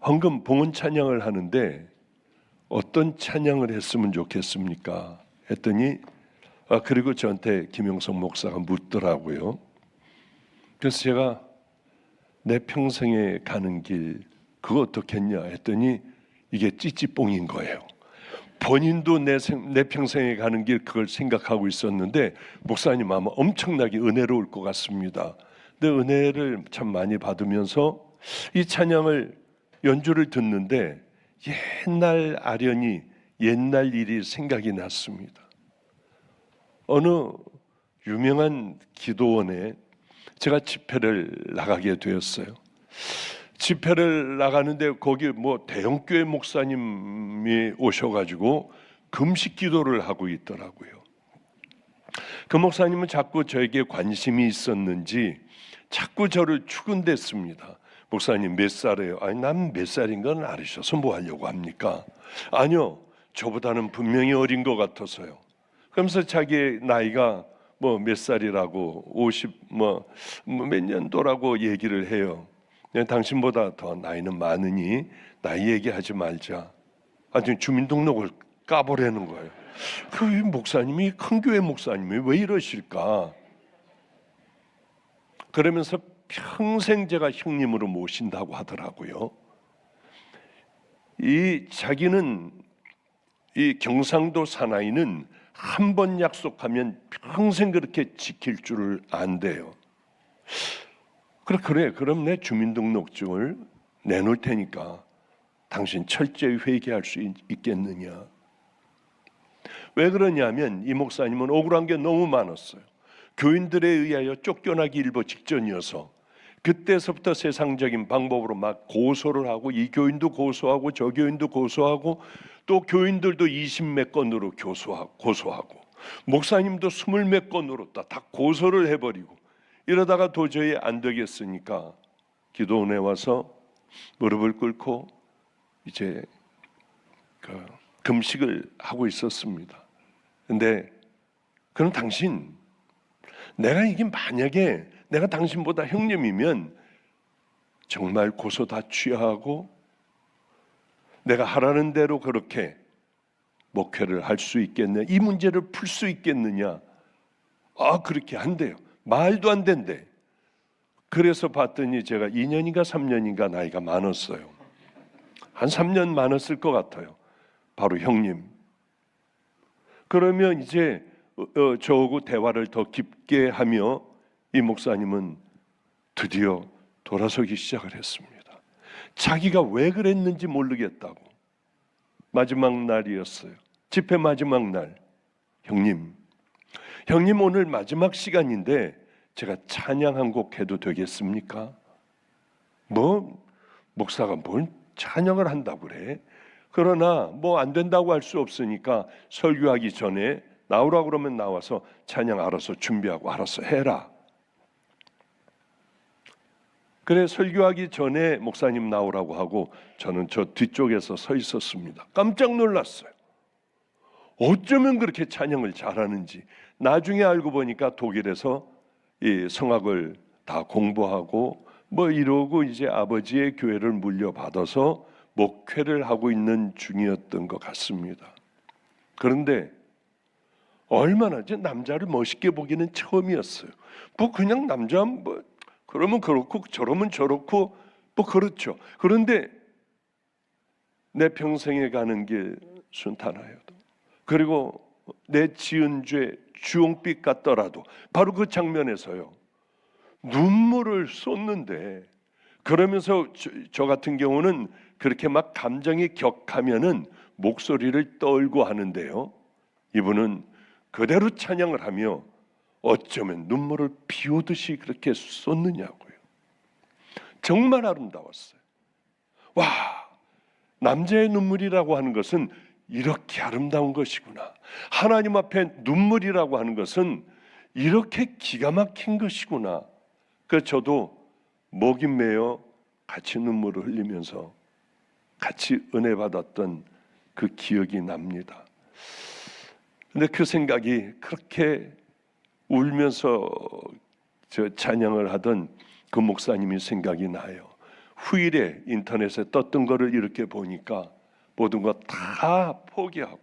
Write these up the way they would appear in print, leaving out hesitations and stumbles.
헌금 봉헌 찬양을 하는데 어떤 찬양을 했으면 좋겠습니까? 했더니 그리고 저한테 김영석 목사가 묻더라고요. 그래서 제가 내 평생에 가는 길 그거 어떻겠냐 했더니 이게 찌찌뽕인 거예요. 본인도 내 평생에 가는 길 그걸 생각하고 있었는데 목사님 아마 엄청나게 은혜로울 것 같습니다. 근데 은혜를 참 많이 받으면서 이 찬양을 연주를 듣는데 옛날 아련히 옛날 일이 생각이 났습니다. 어느 유명한 기도원에 제가 집회를 나가게 되었어요. 집회를 나가는데 거기 대형 교회 목사님이 오셔가지고 금식 기도를 하고 있더라고요. 그 목사님은 자꾸 저에게 관심이 있었는지 자꾸 저를 추근댔습니다. 목사님 몇 살이에요? 아니 난 몇 살인 건 알으셔서 뭐 하려고 합니까? 아니요, 저보다는 분명히 어린 것 같아서요. 그러면서 자기의 나이가 몇 살이라고 50 몇 년도라고 얘기를 해요. 당신보다 더 나이는 많으니 나이 얘기하지 말자. 아주 주민등록을 까보라는 거예요. 그 목사님이 큰 교회 목사님이 왜 이러실까? 그러면서 평생 제가 형님으로 모신다고 하더라고요. 자기는 이 경상도 사나이는 한 번 약속하면 평생 그렇게 지킬 줄을 안대요. 그래 그럼 내 주민등록증을 내놓을 테니까 당신 철저히 회개할 수 있겠느냐? 왜 그러냐면 이 목사님은 억울한 게 너무 많았어요. 교인들에 의하여 쫓겨나기 일보 직전이어서 그때서부터 세상적인 방법으로 막 고소를 하고 이 교인도 고소하고 저 교인도 고소하고 또 교인들도 20몇 건으로 고소하고 목사님도 20몇 건으로 다 고소를 해버리고 이러다가 도저히 안 되겠으니까 기도원에 와서 무릎을 꿇고 이제 금식을 하고 있었습니다. 근데 그럼 당신, 내가 이게 만약에 내가 당신보다 형님이면 정말 고소 다 취하고 내가 하라는 대로 그렇게 목회를 할 수 있겠느냐, 이 문제를 풀 수 있겠느냐? 그렇게 한대요. 말도 안 된대. 그래서 봤더니 제가 2년인가 3년인가 나이가 많았어요. 한 3년 많았을 것 같아요. 바로 형님. 그러면 이제 저하고 대화를 더 깊게 하며 이 목사님은 드디어 돌아서기 시작을 했습니다. 자기가 왜 그랬는지 모르겠다고. 마지막 날이었어요. 집회 마지막 날. 형님 오늘 마지막 시간인데 제가 찬양 한 곡 해도 되겠습니까? 목사가 뭘 찬양을 한다고 그래? 그러나 안 된다고 할 수 없으니까 설교하기 전에 나오라고 그러면 나와서 찬양 알아서 준비하고 알아서 해라. 그래 설교하기 전에 목사님 나오라고 하고 저는 저 뒤쪽에서 서 있었습니다. 깜짝 놀랐어요. 어쩌면 그렇게 찬양을 잘하는지. 나중에 알고 보니까 독일에서 이 성악을 다 공부하고 이러고 이제 아버지의 교회를 물려받아서 목회를 하고 있는 중이었던 것 같습니다. 그런데 얼마나 남자를 멋있게 보기는 처음이었어요. 그냥 남자 그러면 그렇고 저러면 저렇고 그렇죠. 그런데 내 평생에 가는 길 순탄하여도 그리고 내 지은 죄 주홍빛 같더라도 바로 그 장면에서요 눈물을 쏟는데 그러면서 저 같은 경우는 그렇게 막 감정이 격하면은 목소리를 떨고 하는데요, 이분은 그대로 찬양을 하며 어쩌면 눈물을 비 오듯이 그렇게 쏟느냐고요. 정말 아름다웠어요. 와, 남자의 눈물이라고 하는 것은 이렇게 아름다운 것이구나. 하나님 앞에 눈물이라고 하는 것은 이렇게 기가 막힌 것이구나. 그래서 저도 목이 메어 같이 눈물을 흘리면서 같이 은혜 받았던 그 기억이 납니다. 근데 그 생각이 그렇게 울면서 저 찬양을 하던 그 목사님이 생각이 나요. 후일에 인터넷에 떴던 거를 이렇게 보니까 모든 거 다 포기하고,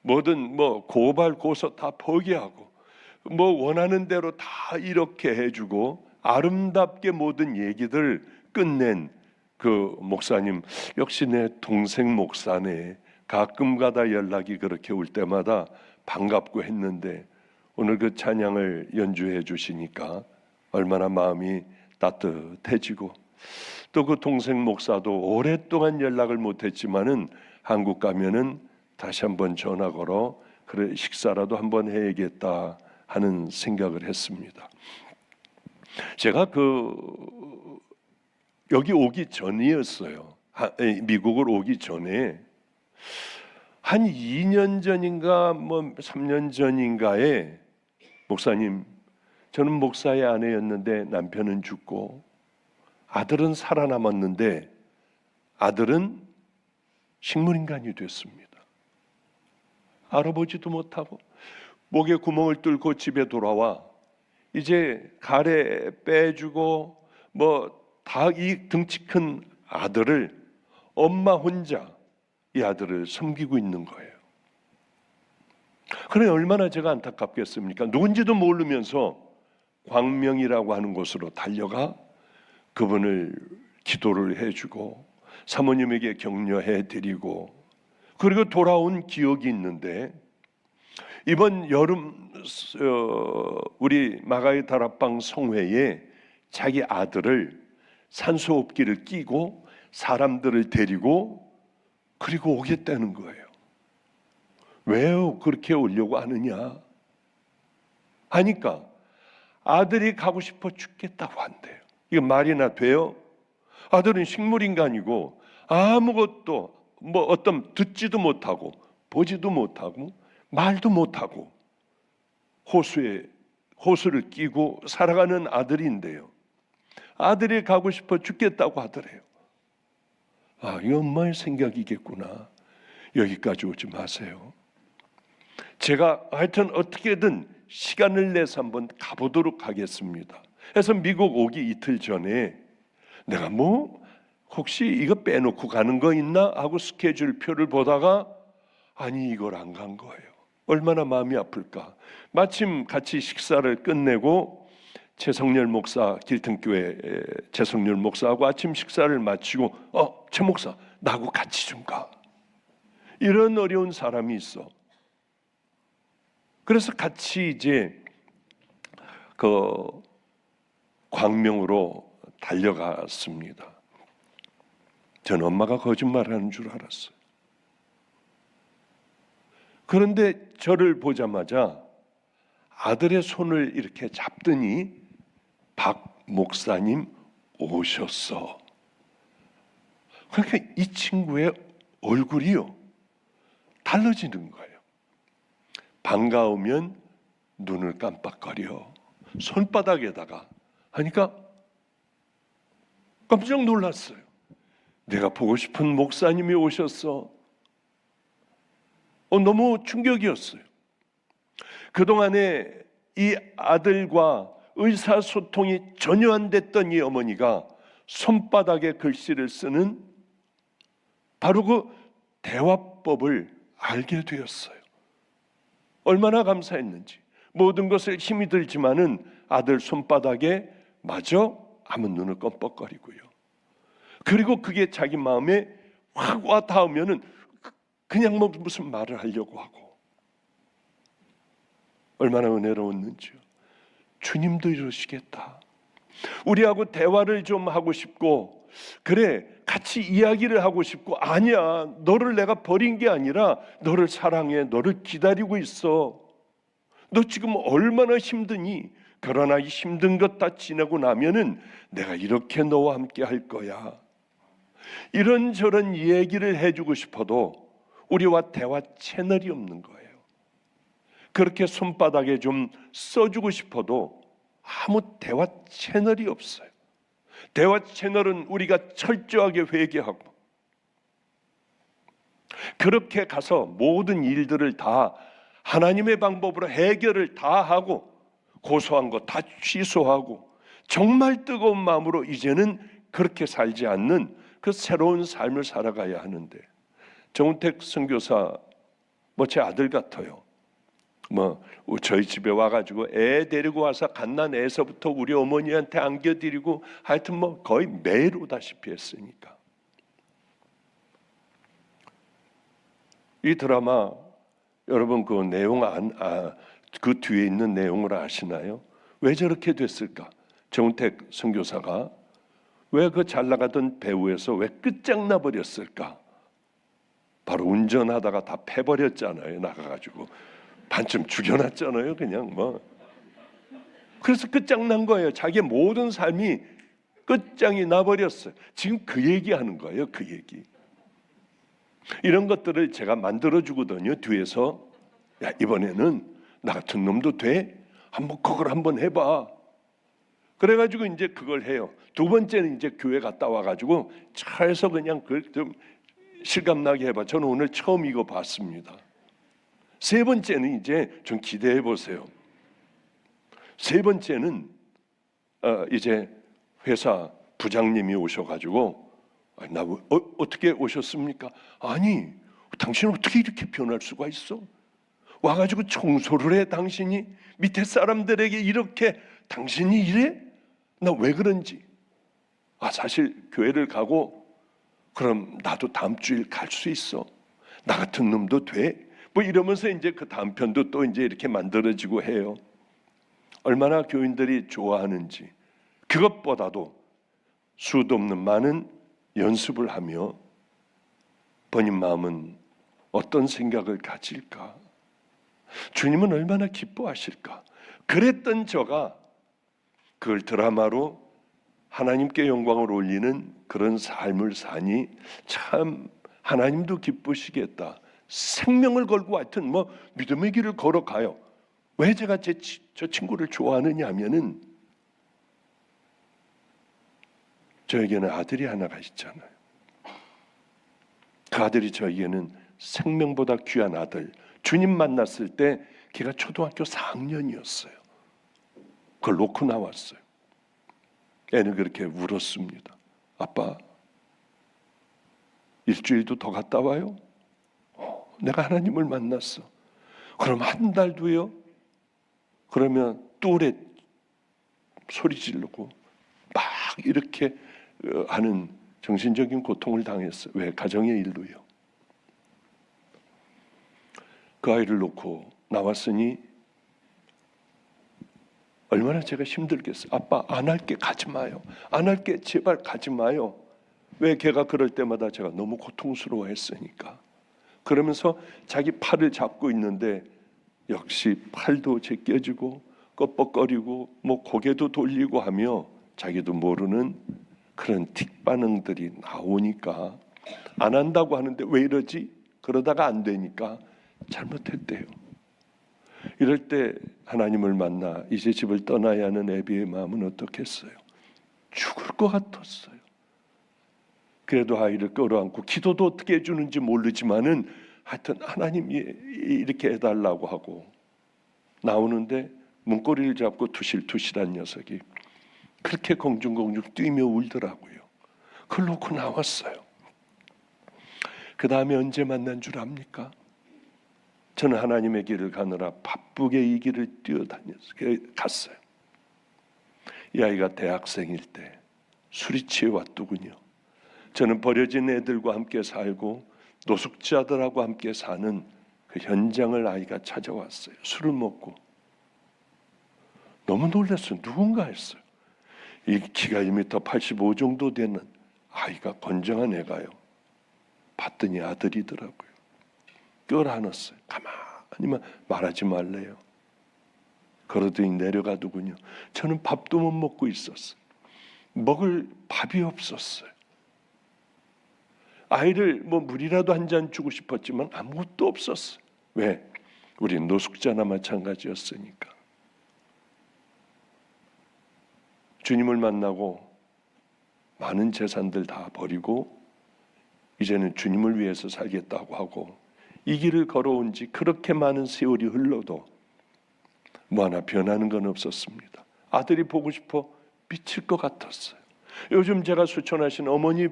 뭐든 고발 고소 다 포기하고, 원하는 대로 다 이렇게 해주고 아름답게 모든 얘기들 끝낸 그 목사님, 역시 내 동생 목사네. 가끔가다 연락이 그렇게 올 때마다 반갑고 했는데 오늘 그 찬양을 연주해 주시니까 얼마나 마음이 따뜻해지고, 또 그 동생 목사도 오랫동안 연락을 못했지만은 한국 가면은 다시 한번 전화 걸어 그래 식사라도 한번 해야겠다 하는 생각을 했습니다. 제가 여기 오기 전이었어요. 미국을 오기 전에 한 2년 전인가 3년 전인가에 목사님, 저는 목사의 아내였는데 남편은 죽고 아들은 살아남았는데 아들은 식물인간이 됐습니다. 알아보지도 못하고 목에 구멍을 뚫고 집에 돌아와 이제 가래 빼주고 다 이 등치 큰 아들을 엄마 혼자 이 아들을 섬기고 있는 거예요. 그래 얼마나 제가 안타깝겠습니까? 누군지도 모르면서 광명이라고 하는 곳으로 달려가 그분을 기도를 해주고 사모님에게 격려해 드리고 그리고 돌아온 기억이 있는데, 이번 여름 우리 마가의 다락방 성회에 자기 아들을 산소호흡기를 끼고 사람들을 데리고 그리고 오겠다는 거예요. 왜 그렇게 오려고 하느냐 하니까 아들이 가고 싶어 죽겠다고 한대요. 이거 말이나 돼요? 아들은 식물인간이고 아무것도 어떤 듣지도 못하고 보지도 못하고 말도 못하고 호수를 끼고 살아가는 아들인데요. 아들이 가고 싶어 죽겠다고 하더래요. 이 엄마의 생각이겠구나. 여기까지 오지 마세요. 제가 하여튼 어떻게든 시간을 내서 한번 가보도록 하겠습니다. 그래서 미국 오기 이틀 전에 내가 혹시 이거 빼놓고 가는 거 있나 하고 스케줄표를 보다가 아니 이걸 안 간 거예요. 얼마나 마음이 아플까. 마침 같이 식사를 끝내고 최성렬 목사, 길등교회 최성렬 목사하고 아침 식사를 마치고 최 목사 나하고 같이 좀 가. 이런 어려운 사람이 있어. 그래서 같이 이제 광명으로 달려갔습니다. 전 엄마가 거짓말하는 줄 알았어요. 그런데 저를 보자마자 아들의 손을 이렇게 잡더니 박 목사님 오셨어. 그러니까 이 친구의 얼굴이요 달라지는 거예요. 반가우면 눈을 깜빡거려 손바닥에다가 하니까 깜짝 놀랐어요. 내가 보고 싶은 목사님이 오셨어. 너무 충격이었어요. 그동안에 이 아들과 의사소통이 전혀 안 됐던 이 어머니가 손바닥에 글씨를 쓰는 바로 그 대화법을 알게 되었어요. 얼마나 감사했는지. 모든 것을 힘이 들지만은 아들 손바닥에 마저 아무 눈을 껌뻑거리고요. 그리고 그게 자기 마음에 확 와 닿으면은 그냥 무슨 말을 하려고 하고. 얼마나 은혜로웠는지요. 주님도 이러시겠다. 우리하고 대화를 좀 하고 싶고, 그래 같이 이야기를 하고 싶고, 아니야 너를 내가 버린 게 아니라 너를 사랑해, 너를 기다리고 있어. 너 지금 얼마나 힘드니? 그러나 이 힘든 것 다 지나고 나면은 내가 이렇게 너와 함께 할 거야. 이런저런 얘기를 해주고 싶어도 우리와 대화 채널이 없는 거예요. 그렇게 손바닥에 좀 써주고 싶어도 아무 대화 채널이 없어요. 대화 채널은 우리가 철저하게 회개하고 그렇게 가서 모든 일들을 다 하나님의 방법으로 해결을 다 하고 고소한 거 다 취소하고 정말 뜨거운 마음으로 이제는 그렇게 살지 않는 그 새로운 삶을 살아가야 하는데, 정운택 선교사 제 아들 같아요. 저희 집에 와가지고 애 데리고 와서 갓난애에서부터 우리 어머니한테 안겨드리고 하여튼 거의 매일 오다시피 했으니까. 이 드라마 여러분 그 내용 그 뒤에 있는 내용을 아시나요? 왜 저렇게 됐을까? 정운택 선교사가 왜 그 잘 나가던 배우에서 왜 끝장나 버렸을까? 바로 운전하다가 다 패버렸잖아요. 나가가지고 반쯤 죽여놨잖아요. 그냥 그래서 끝장난 거예요. 자기의 모든 삶이 끝장이 나버렸어요. 지금 그 얘기하는 거예요. 그 얘기. 이런 것들을 제가 만들어주거든요. 뒤에서 야, 이번에는 나 같은 놈도 돼? 그걸 한번 해봐. 그래가지고 이제 그걸 해요. 두 번째는 이제 교회 갔다 와가지고 차에서 그냥 그걸 좀 실감나게 해봐. 저는 오늘 처음 이거 봤습니다. 세 번째는 이제 좀 기대해 보세요. 세 번째는 이제 회사 부장님이 오셔가지고 어떻게 오셨습니까? 아니, 당신 어떻게 이렇게 변할 수가 있어? 와가지고 청소를 해. 당신이 밑에 사람들에게 이렇게 당신이 이래? 나 왜 그런지. 사실 교회를 가고 그럼 나도 다음 주일 갈 수 있어. 나 같은 놈도 돼. 이러면서 이제 그 다음 편도 또 이제 이렇게 만들어지고 해요. 얼마나 교인들이 좋아하는지. 그것보다도 수도 없는 많은 연습을 하며 본인 마음은 어떤 생각을 가질까? 주님은 얼마나 기뻐하실까? 그랬던 저가 그걸 드라마로 하나님께 영광을 올리는 그런 삶을 사니 참 하나님도 기쁘시겠다. 생명을 걸고 하여튼 믿음의 길을 걸어가요. 왜 제가 저 친구를 좋아하느냐 하면은 저에게는 아들이 하나가 있잖아요. 그 아들이 저에게는 생명보다 귀한 아들. 주님 만났을 때 걔가 초등학교 4학년이었어요. 그걸 놓고 나왔어요. 애는 그렇게 울었습니다. 아빠, 일주일도 더 갔다 와요? 내가 하나님을 만났어. 그럼 한 달 뒤요? 그러면 뚜레 소리 지르고 막 이렇게 하는 정신적인 고통을 당했어요. 왜? 가정의 일로요. 그 아이를 놓고 나왔으니 얼마나 제가 힘들겠어요. 아빠 안 할게, 가지 마요. 안 할게, 제발 가지 마요. 왜? 걔가 그럴 때마다 제가 너무 고통스러워했으니까. 그러면서 자기 팔을 잡고 있는데 역시 팔도 제껴지고 껍벅거리고 고개도 돌리고 하며 자기도 모르는 그런 틱 반응들이 나오니까 안 한다고 하는데 왜 이러지? 그러다가 안 되니까 잘못했대요. 이럴 때 하나님을 만나 이제 집을 떠나야 하는 애비의 마음은 어떻겠어요? 죽을 것 같았어요. 그래도 아이를 끌어안고 기도도 어떻게 해주는지 모르지만은 하여튼 하나님이 이렇게 해달라고 하고 나오는데 문고리를 잡고 투실투실한 녀석이 그렇게 공중공중 뛰며 울더라고요. 그걸 놓고 나왔어요. 그 다음에 언제 만난 줄 압니까? 저는 하나님의 길을 가느라 바쁘게 이 길을 갔어요. 이 아이가 대학생일 때 술이 취해 왔더군요. 저는 버려진 애들과 함께 살고 노숙자들하고 함께 사는 그 현장을 아이가 찾아왔어요. 술을 먹고. 너무 놀랐어요. 누군가 했어요. 이 키가 1m 85 정도 되는 아이가, 건장한 애가요. 봤더니 아들이더라고요. 껴안았어요. 가만히만 말하지 말래요. 그러더니 내려가더군요. 저는 밥도 못 먹고 있었어요. 먹을 밥이 없었어요. 아이를 물이라도 한 잔 주고 싶었지만 아무것도 없었어요. 왜? 우리 노숙자나 마찬가지였으니까. 주님을 만나고 많은 재산들 다 버리고 이제는 주님을 위해서 살겠다고 하고 이 길을 걸어온 지 그렇게 많은 세월이 흘러도 하나 변하는 건 없었습니다. 아들이 보고 싶어 미칠 것 같았어요. 요즘 제가 수천하신 어머니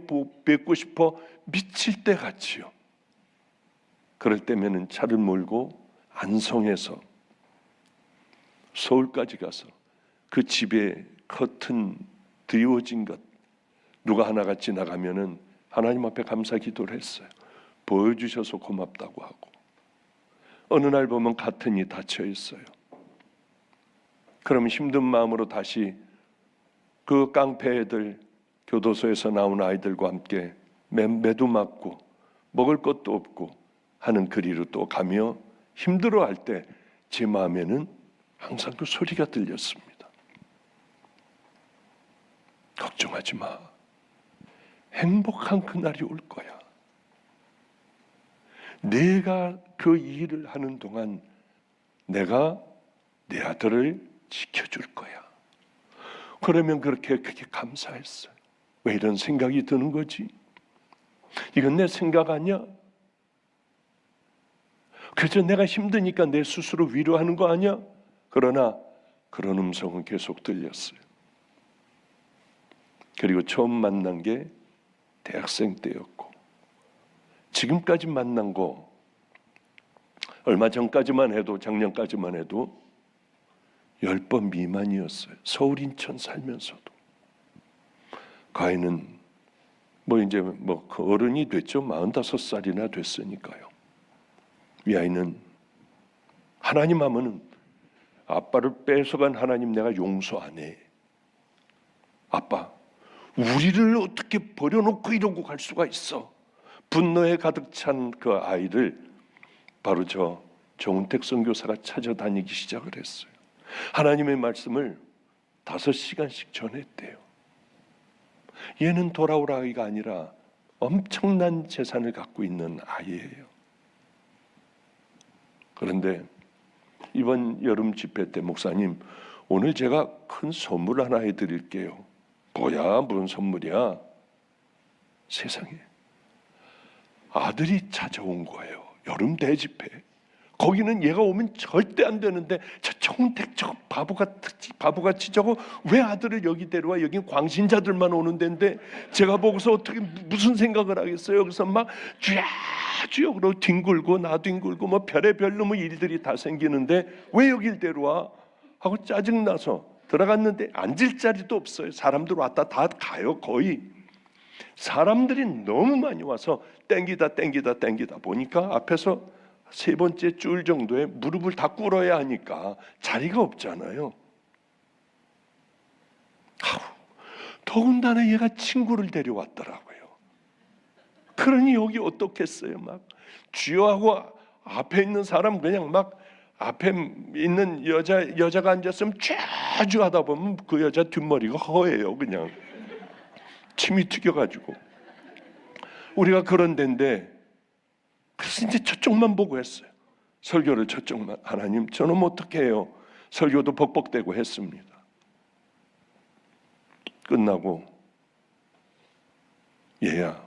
뵙고 싶어 미칠 때 같이요. 그럴 때면은 차를 몰고 안성에서 서울까지 가서 그 집에 커튼 드리워진 것 누가 하나가 지나가면은 하나님 앞에 감사 기도를 했어요. 보여주셔서 고맙다고 하고, 어느 날 보면 커튼이 닫혀 있어요. 그럼 힘든 마음으로 다시 그 깡패 애들, 교도소에서 나온 아이들과 함께 매도 맞고 먹을 것도 없고 하는 거리로 또 가며 힘들어할 때 제 마음에는 항상 그 소리가 들렸습니다. 걱정하지 마. 행복한 그날이 올 거야. 내가 그 일을 하는 동안 내가 내 아들을 지켜줄 거야. 그러면 그렇게 감사했어요. 왜 이런 생각이 드는 거지? 이건 내 생각 아니야? 그저 내가 힘드니까 내 스스로 위로하는 거 아니야? 그러나 그런 음성은 계속 들렸어요. 그리고 처음 만난 게 대학생 때였고, 지금까지 만난 거 얼마 전까지만 해도, 작년까지만 해도 10번 미만이었어요. 서울 인천 살면서도. 그 아이는 이제 그 어른이 됐죠. 45살이나 됐으니까요. 이 아이는 하나님 하면은 아빠를 뺏어간 하나님 내가 용서 안 해. 아빠, 우리를 어떻게 버려놓고 이러고 갈 수가 있어? 분노에 가득 찬 그 아이를 바로 저 정은택 선교사가 찾아다니기 시작을 했어요. 하나님의 말씀을 5시간씩 전했대요. 얘는 돌아올 아이가 아니라 엄청난 재산을 갖고 있는 아이예요. 그런데 이번 여름 집회 때 목사님, 오늘 제가 큰 선물 하나 해드릴게요. 뭐야? 무슨 선물이야? 세상에, 아들이 찾아온 거예요. 여름 대집회. 거기는 얘가 오면 절대 안 되는데 저 정택 저거 바보같이 저거 왜 아들을 여기 데려와? 여긴 광신자들만 오는 데인데 제가 보고서 어떻게 무슨 생각을 하겠어요? 여기서 막 쥐어쥐어 뒹굴고 나 뒹굴고 뭐 별의별 놈의 일들이 다 생기는데 왜 여길 데려와? 하고 짜증나서 들어갔는데 앉을 자리도 없어요. 사람들 왔다 다 가요. 거의 사람들이 너무 많이 와서 땡기다 보니까 앞에서 3번째 줄 정도에 무릎을 다 꿇어야 하니까 자리가 없잖아요. 더군다나 얘가 친구를 데려왔더라고요. 그러니 여기 어떻겠어요? 막 쥐어하고 앞에 있는 사람 그냥 막 앞에 있는 여자가 앉았으면 쫙 하다 보면 그 여자 뒷머리가 허해요. 그냥 침이 튀겨가지고. 우리가 그런 데인데 그래서 이제 저쪽만 보고 했어요. 설교를 저쪽만. 하나님, 저놈 어떻게 해요? 설교도 벅벅대고 했습니다. 끝나고 얘야,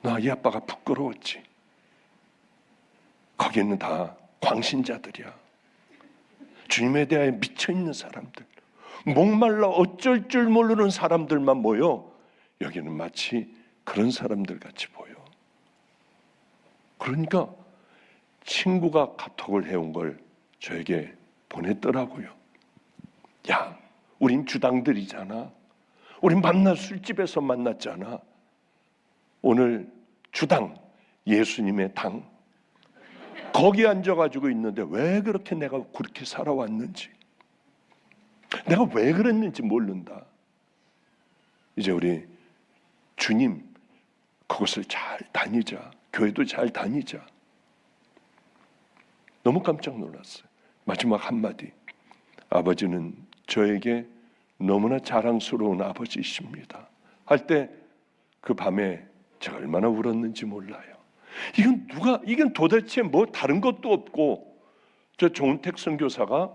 나 이 아빠가 부끄러웠지. 거기는 다 광신자들이야. 주님에 대하여 미쳐있는 사람들, 목말라 어쩔 줄 모르는 사람들만 모여 여기는 마치 그런 사람들 같이 보여. 그러니까 친구가 카톡을 해온 걸 저에게 보냈더라고요. 야, 우린 주당들이잖아. 우린 만날 술집에서 만났잖아. 오늘 주당, 예수님의 당, 거기 앉아가지고 있는데 왜 그렇게 내가 그렇게 살아왔는지, 내가 왜 그랬는지 모른다. 이제 우리 주님 그것을 잘 다니자. 교회도 잘 다니자. 너무 깜짝 놀랐어요. 마지막 한마디. 아버지는 저에게 너무나 자랑스러운 아버지이십니다. 할 때 그 밤에 제가 얼마나 울었는지 몰라요. 이건 도대체 뭐 다른 것도 없고 저 정은택 선교사가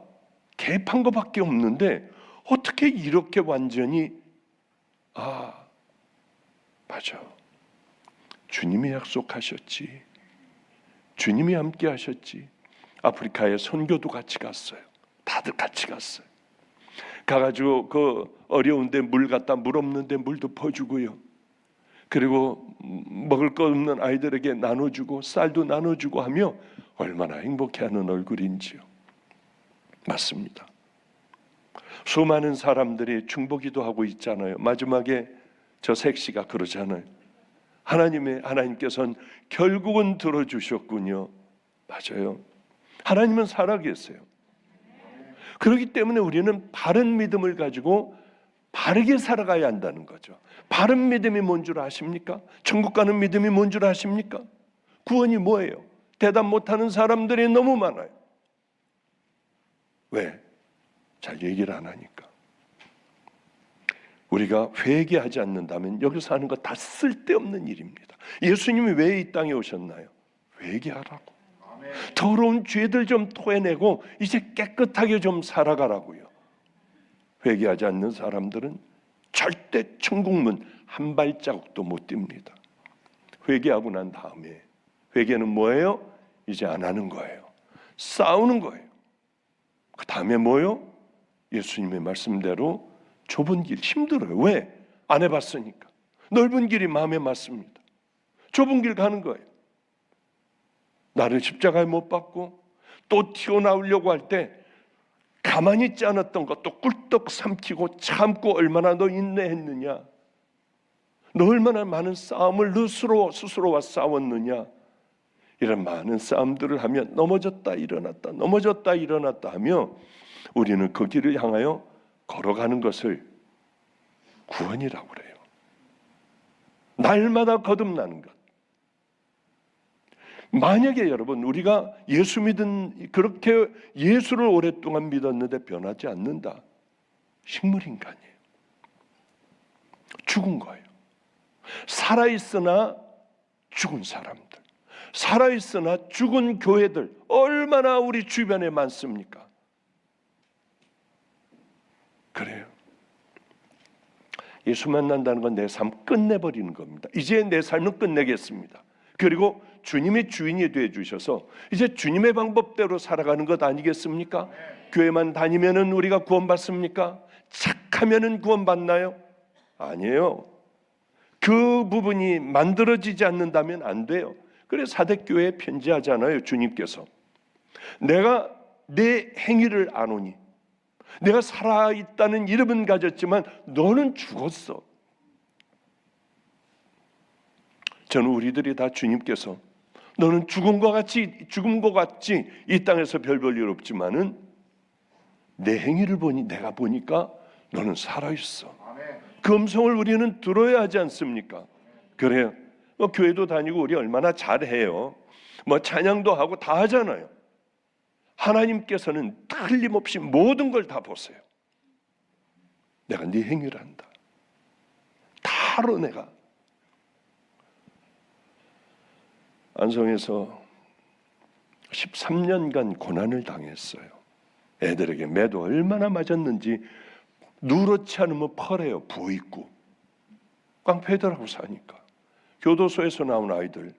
개입한 것밖에 없는데 어떻게 이렇게 완전히 맞아. 주님이 약속하셨지. 주님이 함께 하셨지. 아프리카에 선교도 같이 갔어요. 다들 같이 갔어요. 가가지고 그 어려운데 물 갖다 물 없는데 물도 퍼주고요. 그리고 먹을 거 없는 아이들에게 나눠주고 쌀도 나눠주고 하며 얼마나 행복해하는 얼굴인지요. 맞습니다. 수많은 사람들이 중보기도 하고 있잖아요. 마지막에 저 색시가 그러잖아요. 하나님께서는 결국은 들어주셨군요. 맞아요. 하나님은 살아계세요. 그렇기 때문에 우리는 바른 믿음을 가지고 바르게 살아가야 한다는 거죠. 바른 믿음이 뭔 줄 아십니까? 천국 가는 믿음이 뭔 줄 아십니까? 구원이 뭐예요? 대답 못하는 사람들이 너무 많아요. 왜? 잘 얘기를 안 하니까. 우리가 회개하지 않는다면 여기서 하는 거 다 쓸데없는 일입니다. 예수님이 왜 이 땅에 오셨나요? 회개하라고. 더러운 죄들 좀 토해내고 이제 깨끗하게 좀 살아가라고요. 회개하지 않는 사람들은 절대 천국문 한 발자국도 못 뛵니다. 회개하고 난 다음에, 회개는 뭐예요? 이제 안 하는 거예요. 싸우는 거예요. 그 다음에 뭐요? 예수님의 말씀대로 좁은 길, 힘들어요. 왜? 안 해봤으니까. 넓은 길이 마음에 맞습니다. 좁은 길 가는 거예요. 나를 십자가에 못 박고 또 튀어나오려고 할 때 가만히 있지 않았던 것도 꿀떡 삼키고 참고 얼마나 너 인내했느냐, 너 얼마나 많은 싸움을 스스로와 싸웠느냐. 이런 많은 싸움들을 하며 넘어졌다 일어났다 넘어졌다 일어났다 하며 우리는 그 길을 향하여 걸어가는 것을 구원이라고 그래요. 날마다 거듭나는 것. 만약에 여러분 우리가 예수 믿은, 그렇게 예수를 오랫동안 믿었는데 변하지 않는다, 식물인간이에요. 죽은 거예요. 살아있으나 죽은 사람들, 살아있으나 죽은 교회들 얼마나 우리 주변에 많습니까? 그래요. 예수 만난다는 건 내 삶 끝내버리는 겁니다. 이제 내 삶은 끝내겠습니다. 그리고 주님의 주인이 되어 주셔서 이제 주님의 방법대로 살아가는 것 아니겠습니까? 교회만 다니면은 우리가 구원받습니까? 착하면은 구원받나요? 아니에요. 그 부분이 만들어지지 않는다면 안 돼요. 그래서 사대교회에 편지하잖아요. 주님께서 내가 내 행위를 아노니, 내가 살아있다는 이름은 가졌지만 너는 죽었어. 저는 우리들이 다 주님께서 너는 죽은 것 같이 이 땅에서 별 볼 일 없지만은 내 행위를 보니, 내가 보니까 너는 살아있어. 그 음성을 우리는 들어야 하지 않습니까? 그래요. 교회도 다니고 우리 얼마나 잘해요. 찬양도 하고 다 하잖아요. 하나님께서는 틀림없이 모든 걸 다 보세요. 내가 네 행위를 한다. 다로 내가 안성에서 13년간 고난을 당했어요. 애들에게 매도 얼마나 맞았는지 누렇지 않으면 펄해요. 부어있고 깡패들하고 사니까, 교도소에서 나온 아이들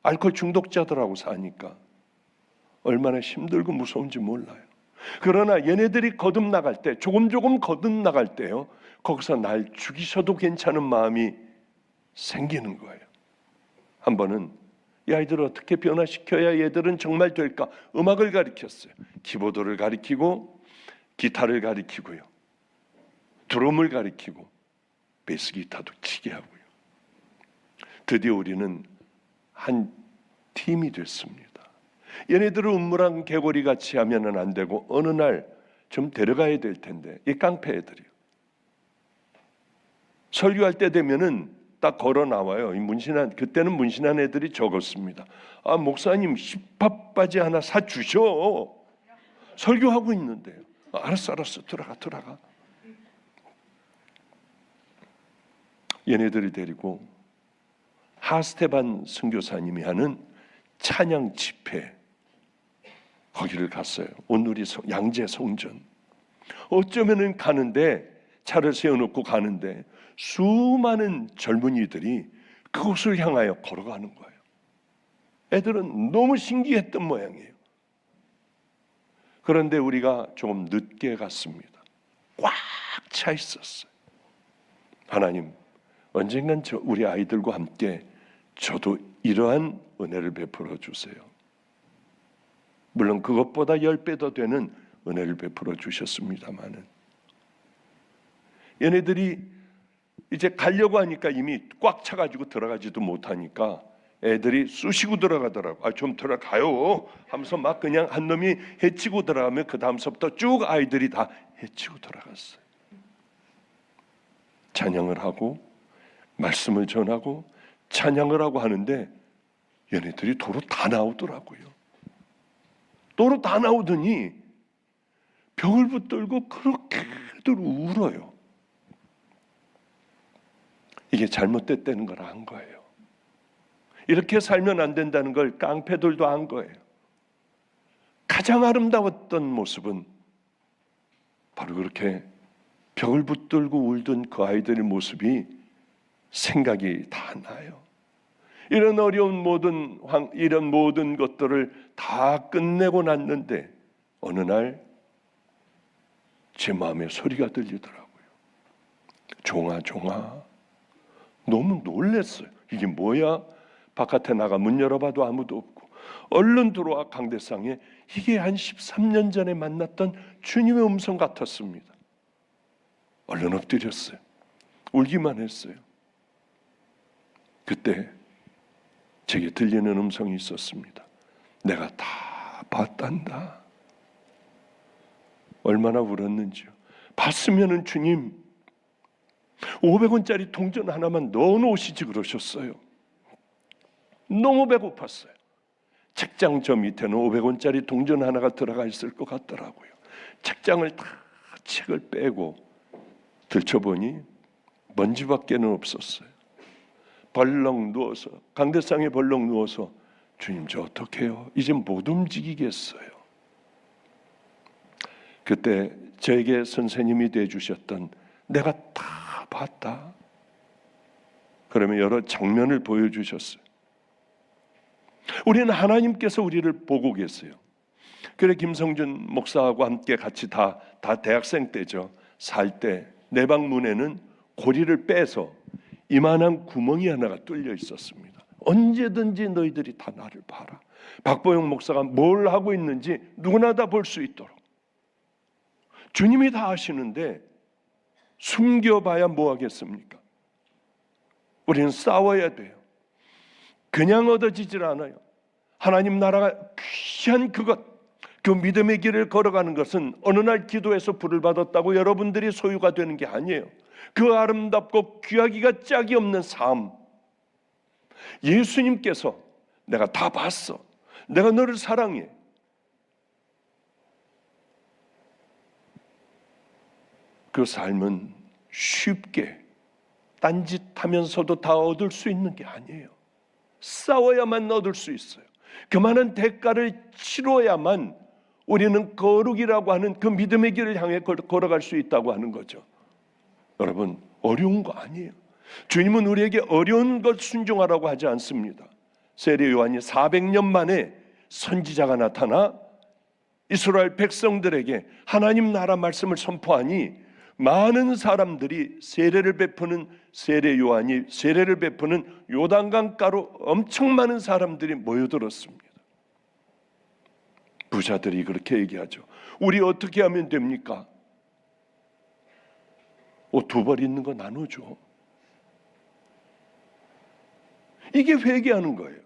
알코올 중독자들하고 사니까 얼마나 힘들고 무서운지 몰라요. 그러나 얘네들이 거듭나갈 때, 조금 거듭나갈 때요, 거기서 날 죽이셔도 괜찮은 마음이 생기는 거예요. 한 번은 이 아이들을 어떻게 변화시켜야 얘들은 정말 될까? 음악을 가르쳤어요. 키보드를 가르치고 기타를 가르치고요, 드럼을 가르치고 베이스 기타도 치게 하고요. 드디어 우리는 한 팀이 됐습니다. 얘네들을 운물한 개구리 같이 하면은 안 되고 어느 날 좀 데려가야 될 텐데, 이 깡패 애들이요, 설교할 때 되면은 딱 걸어 나와요. 그때는 문신한 애들이 적었습니다. 아, 목사님 힙합 바지 하나 사 주셔. 설교하고 있는데요. 알았어 들어가. 얘네들이 데리고 하스테반 선교사님이 하는 찬양 집회, 거기를 갔어요. 온누리 양재 성전. 어쩌면은 가는데, 차를 세워놓고 가는데 수많은 젊은이들이 그곳을 향하여 걸어가는 거예요. 애들은 너무 신기했던 모양이에요. 그런데 우리가 조금 늦게 갔습니다. 꽉 차 있었어요. 하나님, 언젠간 우리 아이들과 함께 저도 이러한 은혜를 베풀어 주세요. 물론 그것보다 10배 더 되는 은혜를 베풀어 주셨습니다마는 얘네들이 이제 가려고 하니까 이미 꽉 차가지고 들어가지도 못하니까 애들이 쑤시고 들어가더라고. 좀 들어가요 하면서 막 그냥 한 놈이 해치고 들어가면 그 다음서부터 쭉 아이들이 다 해치고 들어갔어요. 찬양을 하고 말씀을 전하고 찬양을 하고 하는데 얘네들이 도로 다 나오더라고요. 도로 다 나오더니 벽을 붙들고 그렇게들 울어요. 이게 잘못됐다는 걸 안 거예요. 이렇게 살면 안 된다는 걸 깡패들도 안 거예요. 가장 아름다웠던 모습은 바로 그렇게 벽을 붙들고 울던 그 아이들의 모습이 생각이 다 나요. 이런 어려운 이런 모든 것들을 다 끝내고 났는데 어느 날 제 마음에 소리가 들리더라고요. 종아, 종아. 너무 놀랐어요. 이게 뭐야? 바깥에 나가 문 열어봐도 아무도 없고 얼른 들어와 강대상에 이게 한 13년 전에 만났던 주님의 음성 같았습니다. 얼른 엎드렸어요. 울기만 했어요. 그때 제게 들리는 음성이 있었습니다. 내가 다 봤단다. 얼마나 울었는지요. 봤으면은 주님 500원짜리 동전 하나만 넣어놓으시지 그러셨어요. 너무 배고팠어요. 책장 저 밑에는 500원짜리 동전 하나가 들어가 있을 것 같더라고요. 책장을 다 책을 빼고 들춰보니 먼지밖에는 없었어요. 벌렁 누워서 강대상에 벌렁 누워서 주님 저 어떡해요? 이제 못 움직이겠어요. 그때 저에게 선생님이 되어주셨던 내가 다 봤다. 그러면 여러 장면을 보여주셨어요. 우리는 하나님께서 우리를 보고 계세요. 그래 김성준 목사하고 함께 같이 다 대학생 때죠. 살 때 내 방 문에는 고리를 빼서 이만한 구멍이 하나가 뚫려 있었습니다. 언제든지 너희들이 다 나를 봐라. 박보영 목사가 뭘 하고 있는지 누구나 다 볼 수 있도록. 주님이 다 아시는데 숨겨봐야 뭐 하겠습니까? 우리는 싸워야 돼요. 그냥 얻어지질 않아요. 하나님 나라가 귀한 그것, 그 믿음의 길을 걸어가는 것은 어느 날 기도해서 부를 받았다고 여러분들이 소유가 되는 게 아니에요. 그 아름답고 귀하기가 짝이 없는 삶, 예수님께서 내가 다 봤어, 내가 너를 사랑해, 그 삶은 쉽게 딴짓하면서도 다 얻을 수 있는 게 아니에요. 싸워야만 얻을 수 있어요. 그만한 대가를 치러야만 우리는 거룩이라고 하는 그 믿음의 길을 향해 걸어갈 수 있다고 하는 거죠. 여러분, 어려운 거 아니에요. 주님은 우리에게 어려운 것 순종하라고 하지 않습니다. 세례 요한이 400년 만에 선지자가 나타나 이스라엘 백성들에게 하나님 나라 말씀을 선포하니 많은 사람들이 세례를 베푸는 세례 요한이 세례를 베푸는 요단강가로 엄청 많은 사람들이 모여들었습니다. 부자들이 그렇게 얘기하죠. 우리 어떻게 하면 됩니까? 옷 2벌 있는 거 나눠줘. 이게 회개하는 거예요.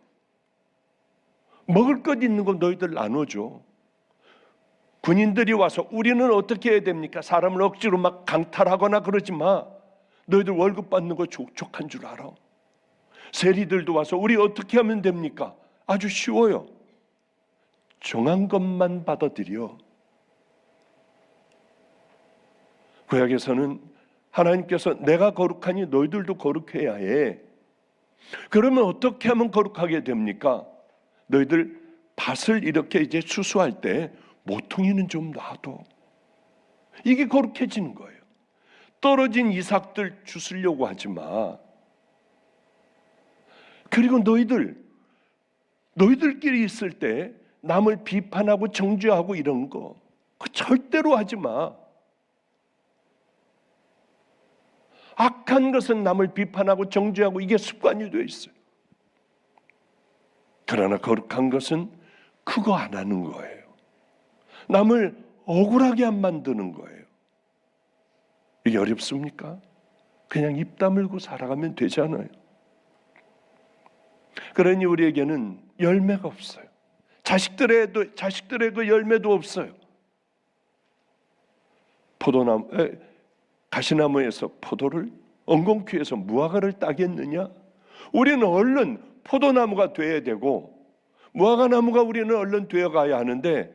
먹을 것 있는 거 너희들 나눠줘. 군인들이 와서 우리는 어떻게 해야 됩니까? 사람을 억지로 막 강탈하거나 그러지 마. 너희들 월급 받는 거 족족한 줄 알아. 세리들도 와서 우리 어떻게 하면 됩니까? 아주 쉬워요. 정한 것만 받아들여. 구약에서는 하나님께서 내가 거룩하니 너희들도 거룩해야 해. 그러면 어떻게 하면 거룩하게 됩니까? 너희들 밭을 이렇게 이제 추수할 때 모퉁이는 좀 놔둬. 이게 거룩해지는 거예요. 떨어진 이삭들 주스려고 하지 마. 그리고 너희들끼리 있을 때 남을 비판하고 정죄하고 이런 거 그 절대로 하지 마. 악한 것은 남을 비판하고 정죄하고 이게 습관이 되어 있어요. 그러나 거룩한 것은 그거 안 하는 거예요. 남을 억울하게 안 만드는 거예요. 이게 어렵습니까? 그냥 입 다물고 살아가면 되잖아요. 그러니 우리에게는 열매가 없어요. 자식들의 그 열매도 없어요. 가시나무에서 포도를, 엉겅퀴에서 무화과를 따겠느냐? 우리는 얼른 포도나무가 돼야 되고 무화과나무가 우리는 얼른 되어가야 하는데,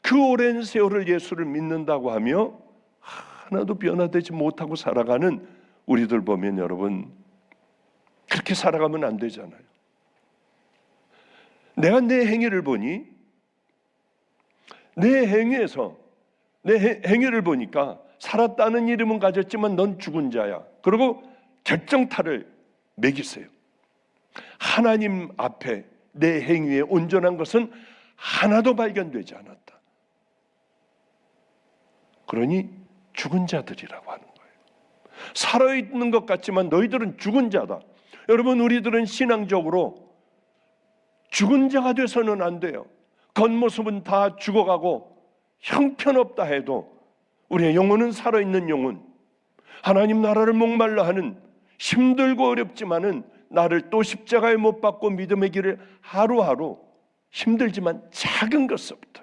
그 오랜 세월을 예수를 믿는다고 하며 하나도 변화되지 못하고 살아가는 우리들 보면 여러분, 그렇게 살아가면 안 되잖아요. 내가 내 행위를 보니, 내 행위를 보니까 살았다는 이름은 가졌지만 넌 죽은 자야. 그리고 결정타를 매기세요. 하나님 앞에 내 행위에 온전한 것은 하나도 발견되지 않았다. 그러니 죽은 자들이라고 하는 거예요. 살아있는 것 같지만 너희들은 죽은 자다. 여러분, 우리들은 신앙적으로 죽은 자가 돼서는 안 돼요. 겉모습은 다 죽어가고 형편없다 해도 우리의 영혼은 살아있는 영혼, 하나님 나라를 목말라 하는, 힘들고 어렵지만은 나를 또 십자가에 못 박고 믿음의 길을 하루하루, 힘들지만 작은 것부터.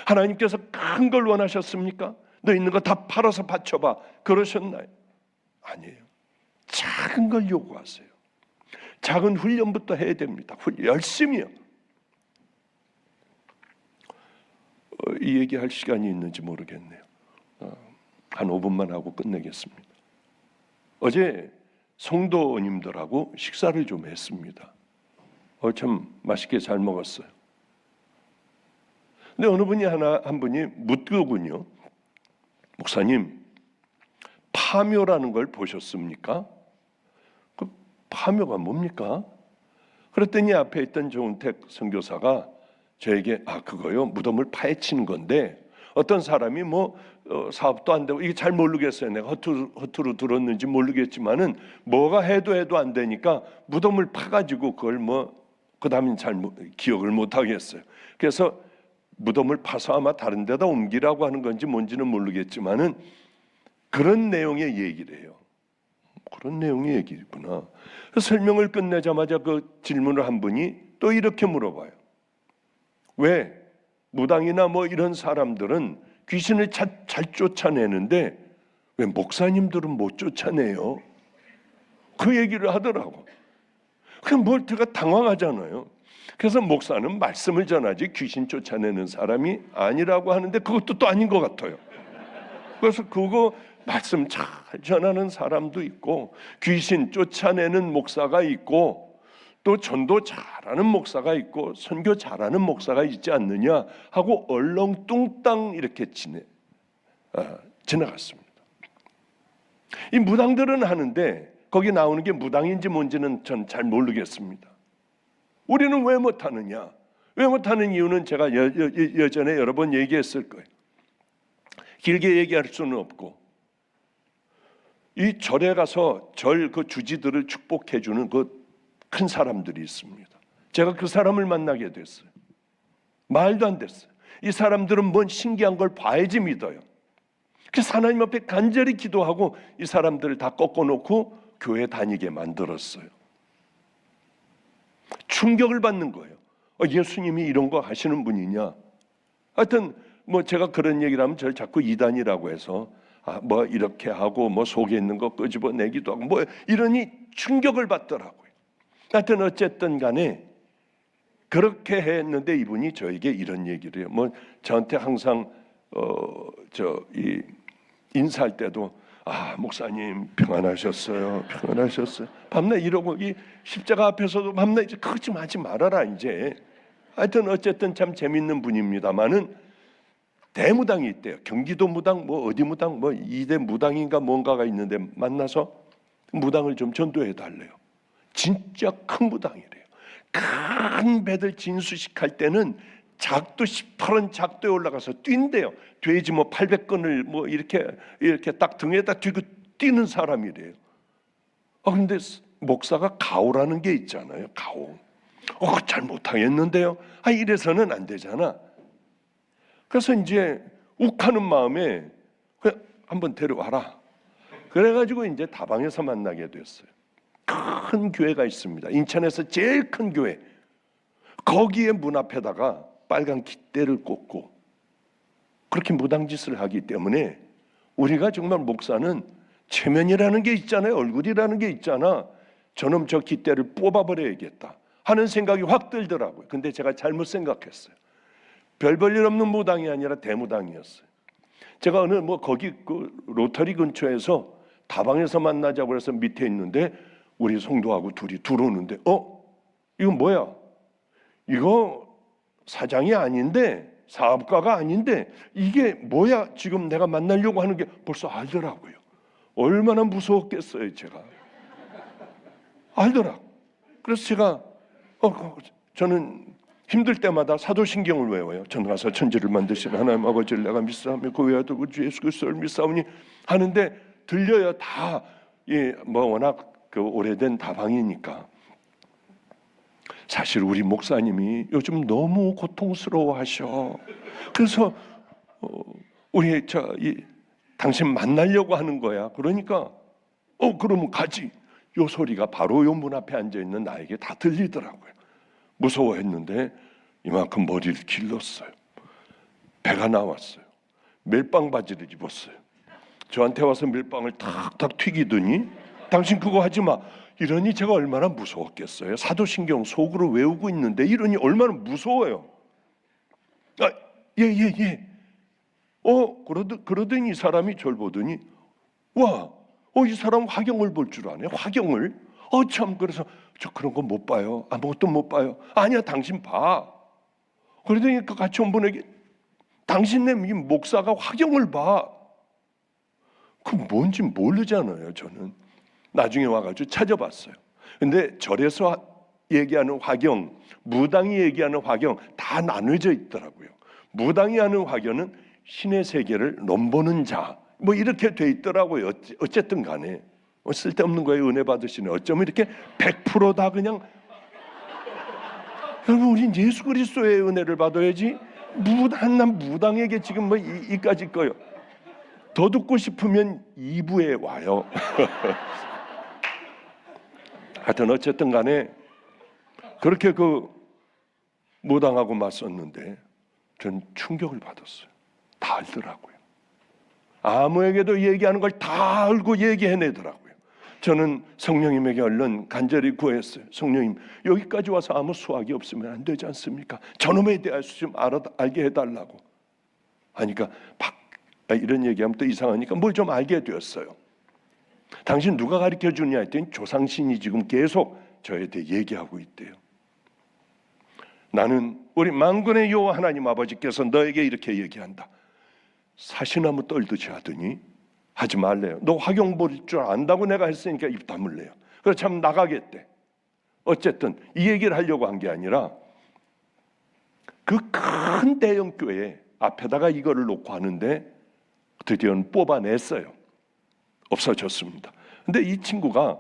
하나님께서 큰 걸 원하셨습니까? 너 있는 거 다 팔아서 바쳐봐, 그러셨나요? 아니에요. 작은 걸 요구하세요. 작은 훈련부터 해야 됩니다. 열심히요. 이 얘기할 시간이 있는지 모르겠네요. 한 5분만 하고 끝내겠습니다. 어제 성도님들하고 식사를 좀 했습니다. 참 맛있게 잘 먹었어요. 근데 어느 분이 한 분이 묻더군요. 목사님, 파묘라는 걸 보셨습니까? 그 파묘가 뭡니까? 그랬더니 앞에 있던 조은택 선교사가 저에게 그거요, 무덤을 파헤치는 건데 어떤 사람이 사업도 안 되고, 이게 잘 모르겠어요. 내가 허투루 들었는지 모르겠지만은 뭐가 해도 안 되니까 무덤을 파가지고 그걸 그 다음엔 잘 기억을 못 하겠어요. 그래서 무덤을 파서 아마 다른 데다 옮기라고 하는 건지 뭔지는 모르겠지만은 그런 내용의 얘기를 해요. 그런 내용의 얘기구나. 설명을 끝내자마자 그 질문을 한 분이 또 이렇게 물어봐요. 왜 무당이나 이런 사람들은 귀신을 잘 쫓아내는데 왜 목사님들은 못 쫓아내요? 그 얘기를 하더라고. 그럼 제가 당황하잖아요. 그래서 목사는 말씀을 전하지 귀신 쫓아내는 사람이 아니라고 하는데 그것도 또 아닌 것 같아요. 그래서 그거 말씀 잘 전하는 사람도 있고 귀신 쫓아내는 목사가 있고 또 전도 잘하는 목사가 있고 선교 잘하는 목사가 있지 않느냐 하고 얼렁뚱땅 이렇게 지나갔습니다. 이 무당들은 하는데 거기 나오는 게 무당인지 뭔지는 전 잘 모르겠습니다. 우리는 왜 못하느냐? 왜 못하는 이유는 제가 예전에 여러 번 얘기했을 거예요. 길게 얘기할 수는 없고, 이 절에 가서 절 그 주지들을 축복해주는 그 큰 사람들이 있습니다. 제가 그 사람을 만나게 됐어요. 말도 안 됐어요. 이 사람들은 뭔 신기한 걸 봐야지 믿어요. 그래서 하나님 앞에 간절히 기도하고 이 사람들을 다 꺾어놓고 교회 다니게 만들었어요. 충격을 받는 거예요. 예수님이 이런 거 하시는 분이냐? 하여튼 제가 그런 얘기를 하면 저를 자꾸 이단이라고 해서 이렇게 하고 속에 있는 거 끄집어내기도 하고 이러니 충격을 받더라고요. 하여튼 어쨌든 간에 그렇게 했는데 이분이 저에게 이런 얘기를 해요. 저한테 항상 인사할 때도 목사님 평안하셨어요. 평안하셨어요. 밤낮 이러고 이 십자가 앞에서도 밤낮 이제 그것 좀 하지 말아라 이제. 하여튼 어쨌든 참 재밌는 분입니다만은 대무당이 있대요. 경기도 무당 어디 무당 2대 무당인가 뭔가가 있는데 만나서 무당을 좀 전도해 달래요. 진짜 큰 무당이래요. 큰 배들 진수식할 때는 작두 18원 작두에 올라가서 뛴대요. 돼지 800건을 이렇게 딱 등에다 쥐고 뛰는 사람이래요. 근데 목사가 가오라는 게 있잖아요. 가오. 잘 못하겠는데요. 이래서는 안 되잖아. 그래서 이제 욱하는 마음에 그냥 한번 데려와라. 그래가지고 이제 다방에서 만나게 됐어요. 큰 교회가 있습니다. 인천에서 제일 큰 교회. 거기에 문 앞에다가 빨간 깃대를 꽂고 그렇게 무당짓을 하기 때문에 우리가 정말 목사는 체면이라는 게 있잖아요. 얼굴이라는 게 있잖아. 저놈 저 깃대를 뽑아버려야겠다 하는 생각이 확 들더라고요. 근데 제가 잘못 생각했어요. 별 볼 일 없는 무당이 아니라 대무당이었어요. 제가 어느 거기 그 로터리 근처에서 다방에서 만나자고 해서 밑에 있는데 우리 성도하고 둘이 들어오는데 이거 뭐야? 이거 사장이 아닌데 사업가가 아닌데 이게 뭐야? 지금 내가 만나려고 하는 게 벌써 알더라고요. 얼마나 무서웠겠어요. 제가 알더라. 그래서 제가 저는 힘들 때마다 사도신경을 외워요. 전가서 천지를 만드신 하나님 아버지를 내가 믿사오며 그 외아들 주 예수 그리스도를 믿사오니 하는데 들려요. 다 워낙 그 오래된 다방이니까. 사실 우리 목사님이 요즘 너무 고통스러워하셔. 그래서 우리 당신 만나려고 하는 거야. 그러니까 그러면 가지. 요 소리가 바로 요 문 앞에 앉아 있는 나에게 다 들리더라고요. 무서워했는데 이만큼 머리를 길렀어요. 배가 나왔어요. 멜빵 바지를 입었어요. 저한테 와서 멜빵을 탁탁 튀기더니 당신 그거 하지 마. 이러니 제가 얼마나 무서웠겠어요. 사도신경 속으로 외우고 있는데 이러니 얼마나 무서워요. 예. 그러더니 이 사람이 저를 보더니 이 사람 화경을 볼 줄 아네. 화경을. 참. 그래서 저 그런 거 못 봐요. 아무것도 못 봐요. 아니야, 당신 봐. 그러더니 그 같이 온 분에게 당신네 목사가 화경을 봐. 그 뭔지 모르잖아요. 저는 나중에 와가지고 찾아봤어요. 근데 절에서 얘기하는 화경, 무당이 얘기하는 화경 다 나눠져 있더라고요. 무당이 하는 화경은 신의 세계를 넘보는 자, 이렇게 돼 있더라고요. 어쨌든 간에 쓸데없는 거에 은혜 받으시네. 어쩌면 이렇게 100%다 그냥. 여러분, 우린 예수 그리스도의 은혜를 받아야지. 난 무당에게 지금 이까지 거요. 더 듣고 싶으면 2부에 와요. 하여튼 어쨌든 간에 그렇게 그 무당하고 맞섰는데 전 충격을 받았어요. 다 알더라고요. 아무에게도 얘기하는 걸 다 알고 얘기해내더라고요. 저는 성령님에게 얼른 간절히 구했어요. 성령님, 여기까지 와서 아무 수학이 없으면 안 되지 않습니까? 저놈에 대해서 좀 알게 해달라고 하니까 이런 얘기하면 또 이상하니까 뭘 좀 알게 되었어요. 당신 누가 가르쳐 주냐 했더니 조상신이 지금 계속 저에 대해 얘기하고 있대요. 나는 우리 만군의 여호와 하나님 아버지께서 너에게 이렇게 얘기한다. 사시나무 떨듯이 하더니 하지 말래요. 너 화경 볼 줄 안다고 내가 했으니까 입 다물래요. 그래서 참 나가겠대. 어쨌든 이 얘기를 하려고 한 게 아니라 그 큰 대형 교회 앞에다가 이거를 놓고 하는데 드디어 뽑아냈어요. 없어졌습니다. 근데 이 친구가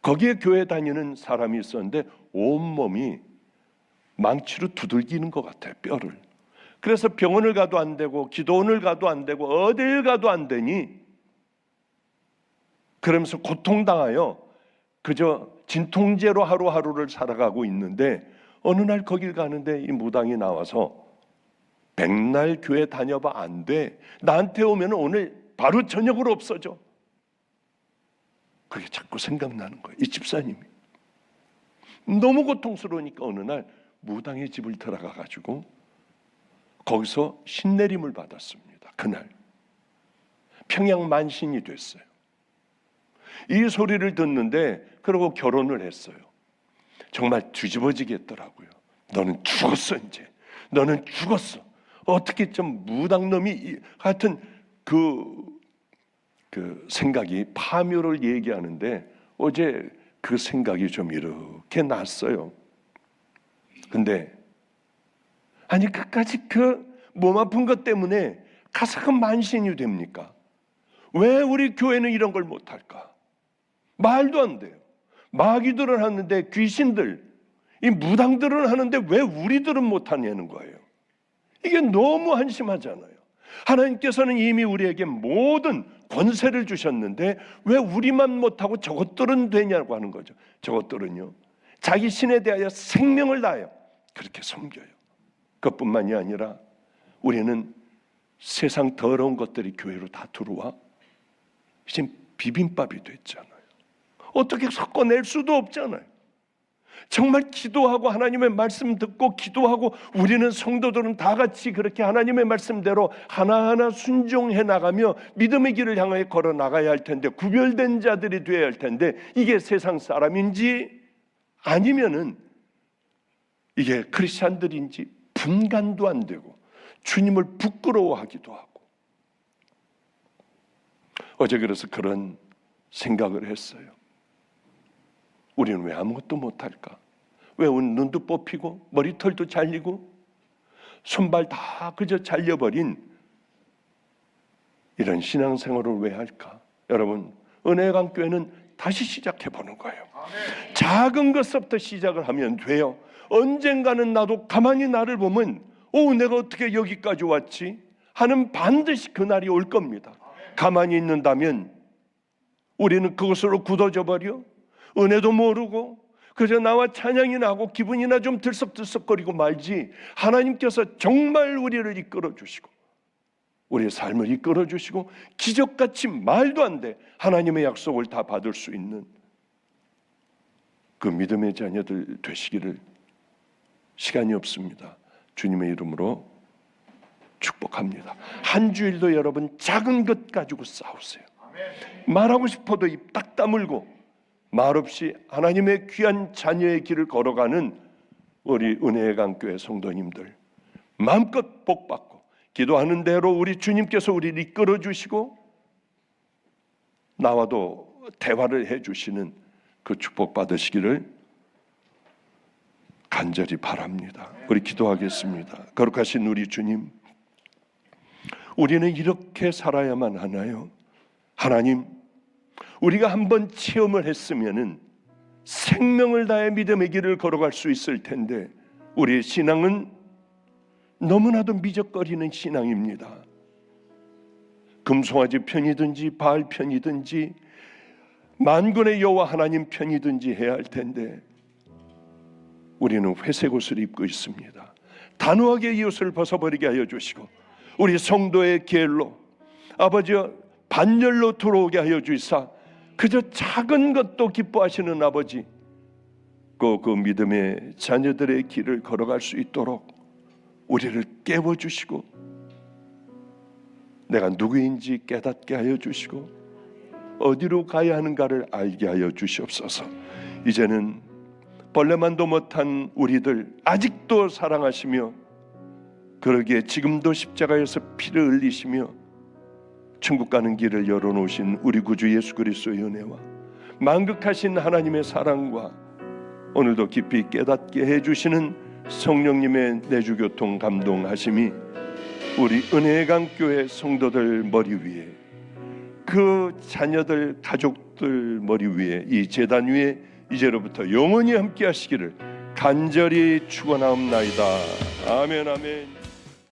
거기에 교회 다니는 사람이 있었는데 온몸이 망치로 두들기는 것 같아요. 뼈를. 그래서 병원을 가도 안 되고 기도원을 가도 안 되고 어딜 가도 안 되니 그러면서 고통당하여 그저 진통제로 하루하루를 살아가고 있는데 어느 날 거길 가는데 이 무당이 나와서 백날 교회 다녀봐 안 돼. 나한테 오면 오늘 바로 저녁으로 없어져. 그게 자꾸 생각나는 거예요. 이 집사님이 너무 고통스러우니까 어느 날 무당의 집을 들어가 가지고 거기서 신내림을 받았습니다. 그날 평양 만신이 됐어요. 이 소리를 듣는데 그러고 결혼을 했어요. 정말 뒤집어지겠더라고요. 너는 죽었어. 이제 너는 죽었어. 어떻게 좀 무당놈이 하여튼 그 생각이 파묘를 얘기하는데 어제 그 생각이 좀 이렇게 났어요. 근데 아니 끝까지 그 몸 아픈 것 때문에 가사가 만신이 됩니까? 왜 우리 교회는 이런 걸 못할까? 말도 안 돼요. 마귀들은 하는데, 귀신들, 이 무당들은 하는데 왜 우리들은 못하냐는 거예요. 이게 너무 한심하잖아요. 하나님께서는 이미 우리에게 모든 권세를 주셨는데 왜 우리만 못하고 저것들은 되냐고 하는 거죠. 저것들은요, 자기 신에 대하여 생명을 다하여 그렇게 섬겨요. 그것뿐만이 아니라 우리는 세상 더러운 것들이 교회로 다 들어와 지금 비빔밥이 됐잖아요. 어떻게 섞어낼 수도 없잖아요. 정말 기도하고 하나님의 말씀 듣고 기도하고 우리는 성도들은 다 같이 그렇게 하나님의 말씀대로 하나하나 순종해 나가며 믿음의 길을 향해 걸어 나가야 할 텐데, 구별된 자들이 되어야 할 텐데, 이게 세상 사람인지 아니면은 이게 크리스찬들인지 분간도 안 되고 주님을 부끄러워하기도 하고. 어제 그래서 그런 생각을 했어요. 우리는 왜 아무것도 못할까? 왜 눈도 뽑히고 머리털도 잘리고 손발 다 그저 잘려버린 이런 신앙생활을 왜 할까? 여러분, 은혜의 강교회는 다시 시작해보는 거예요. 작은 것부터 시작을 하면 돼요. 언젠가는 나도 가만히 나를 보면 내가 어떻게 여기까지 왔지? 하는 반드시 그날이 올 겁니다. 가만히 있는다면 우리는 그것으로 굳어져 버려 은혜도 모르고 그저 나와 찬양이 나고 기분이나 좀 들썩들썩거리고 말지, 하나님께서 정말 우리를 이끌어 주시고 우리의 삶을 이끌어 주시고 기적같이 말도 안 돼 하나님의 약속을 다 받을 수 있는 그 믿음의 자녀들 되시기를, 시간이 없습니다. 주님의 이름으로 축복합니다. 한 주일도 여러분 작은 것 가지고 싸우세요. 말하고 싶어도 입 딱 다물고 말없이 하나님의 귀한 자녀의 길을 걸어가는 우리 은혜의 강교회 성도님들, 마음껏 복받고 기도하는 대로 우리 주님께서 우리를 이끌어 주시고 나와도 대화를 해주시는 그 축복 받으시기를 간절히 바랍니다. 우리 기도하겠습니다. 거룩하신 우리 주님, 우리는 이렇게 살아야만 하나요? 하나님, 우리가 한번 체험을 했으면은 생명을 다해 믿음의 길을 걸어갈 수 있을 텐데 우리의 신앙은 너무나도 미적거리는 신앙입니다. 금송아지 편이든지 바알 편이든지 만군의 여호와 하나님 편이든지 해야 할 텐데 우리는 회색 옷을 입고 있습니다. 단호하게 이 옷을 벗어버리게 하여 주시고 우리 성도의 계율로 아버지여 반열로 들어오게 하여 주시사 그저 작은 것도 기뻐하시는 아버지, 그 믿음의 자녀들의 길을 걸어갈 수 있도록 우리를 깨워주시고 내가 누구인지 깨닫게 하여 주시고 어디로 가야 하는가를 알게 하여 주시옵소서. 이제는 벌레만도 못한 우리들 아직도 사랑하시며 그러기에 지금도 십자가에서 피를 흘리시며 천국 가는 길을 열어놓으신 우리 구주 예수 그리스도의 은혜와 만극하신 하나님의 사랑과 오늘도 깊이 깨닫게 해주시는 성령님의 내주교통 감동하심이 우리 은혜의 강교회 성도들 머리 위에, 그 자녀들 가족들 머리 위에, 이 제단 위에 이제로부터 영원히 함께 하시기를 간절히 축원하옵나이다. 아멘 아멘.